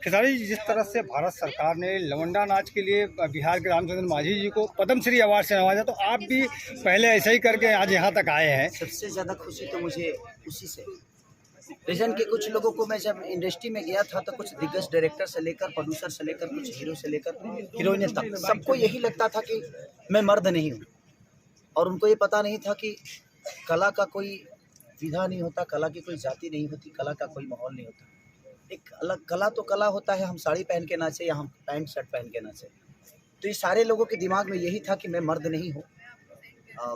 खिलाड़ी जिस तरह से भारत सरकार ने लवंडा नाच के लिए बिहार के रामचंद्र मांझी जी को पद्मश्री अवार्ड से नवाजा, तो आप भी पहले ऐसे ही करके आज यहाँ तक आए हैं। सबसे ज़्यादा खुशी तो मुझे उसी से रीजन के कुछ लोगों को, मैं जब इंडस्ट्री में गया था तो कुछ दिग्गज डायरेक्टर से लेकर प्रोड्यूसर से लेकर कुछ हीरो से लेकर हीरोइन तक सबको यही लगता था कि मैं मर्द नहीं हूँ, और उनको ये पता नहीं था कि कला का कोई विधा नहीं होता, कला की कोई जाति नहीं होती, कला का कोई माहौल नहीं होता। एक अलग कला तो कला होता है, हम साड़ी पहन के नाचे या हम पैंट शर्ट पहन के नाचे। तो ये सारे लोगों के दिमाग में यही था कि मैं मर्द नहीं हूँ,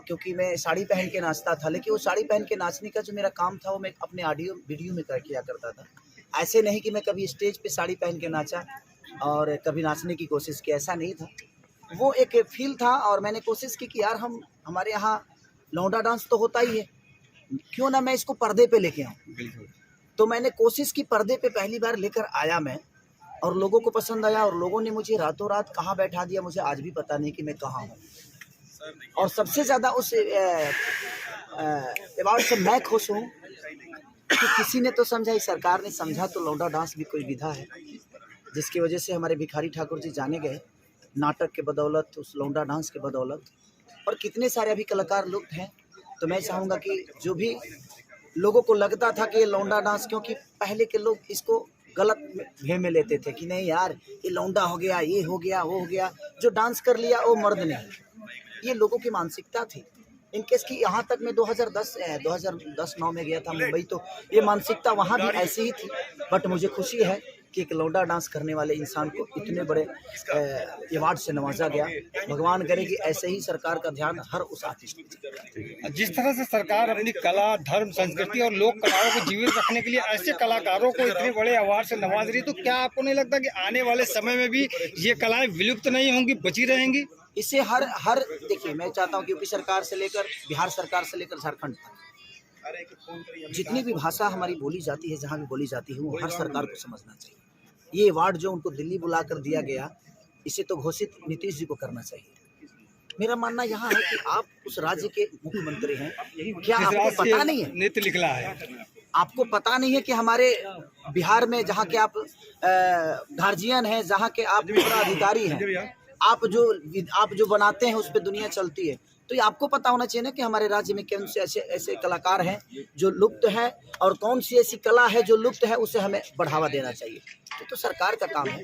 क्योंकि मैं साड़ी पहन के नाचता था। लेकिन वो साड़ी पहन के नाचने का जो मेरा काम था वो मैं अपने ऑडियो वीडियो में किया करता था। ऐसे नहीं कि मैं कभी स्टेज पे साड़ी पहन के नाचा और कभी नाचने की कोशिश की, ऐसा नहीं था। वो एक फील था और मैंने कोशिश की कि यार हमारे यहाँ लौंडा डांस तो होता ही है, क्यों ना मैं इसको पर्दे पे लेके आऊँ। तो मैंने कोशिश की, पर्दे पे पहली बार लेकर आया मैं, और लोगों को पसंद आया और लोगों ने मुझे रातों रात कहाँ बैठा दिया, मुझे आज भी पता नहीं कि मैं कहाँ हूँ। और सबसे ज़्यादा उस अवार्ड से मैं खुश हूँ कि किसी ने तो समझा, इस सरकार ने समझा तो लौंडा डांस भी कोई विधा है, जिसकी वजह से हमारे भिखारी ठाकुर जी जाने गए नाटक के बदौलत, उस लौंडा डांस के बदौलत। और कितने सारे अभी कलाकार लुप्त हैं। तो मैं चाहूँगा कि जो भी लोगों को लगता था कि ये लौंडा डांस, क्योंकि पहले के लोग इसको गलत वे में लेते थे कि नहीं यार ये लौंडा हो गया, ये हो गया, वो हो गया, जो डांस कर लिया वो मर्द नहीं, ये लोगों की मानसिकता थी। इनकेस कि यहाँ तक मैं 2010-9 में गया था मुंबई, तो ये मानसिकता वहाँ भी ऐसी ही थी। बट मुझे खुशी है कि एक लौंडा डांस करने वाले इंसान को इतने बड़े अवार्ड से नवाजा गया। भगवान करे कि ऐसे ही सरकार का ध्यान हर उस आर्टिस्ट पे। जिस तरह से सरकार अपनी कला, धर्म, संस्कृति और लोक कलाओं को जीवित रखने के लिए ऐसे कलाकारों को इतने बड़े अवार्ड से नवाज रही है, तो क्या आपको नहीं लगता कि आने वाले समय में भी ये कलाएं विलुप्त नहीं होंगी, बची रहेंगी? इसे हर देखिए, मैं चाहता हूँ कि यूपी सरकार से लेकर बिहार सरकार से लेकर झारखंड तक जितनी भी भाषा हमारी बोली जाती है, जहाँ भी बोली जाती है, वो हर सरकार को समझना चाहिए। ये अवार्ड जो उनको दिल्ली बुलाकर दिया गया, इसे तो घोषित नीतीश जी को करना चाहिए। मेरा मानना यहाँ है कि आप उस राज्य के मुख्यमंत्री हैं, क्या आपको पता नहीं है? नृत्य लिखला है, आपको पता नहीं है कि हमारे बिहार में जहाँ के आप गार्जियन हैं, जहाँ के आप अधिकारी हैं, आप जो बनाते हैं उस पर दुनिया चलती है। तो ये आपको पता होना चाहिए ना कि हमारे राज्य में कौन से ऐसे कलाकार हैं जो लुप्त हैं, और कौन सी ऐसी कला है जो लुप्त है, उसे हमें बढ़ावा देना चाहिए। तो सरकार का काम है।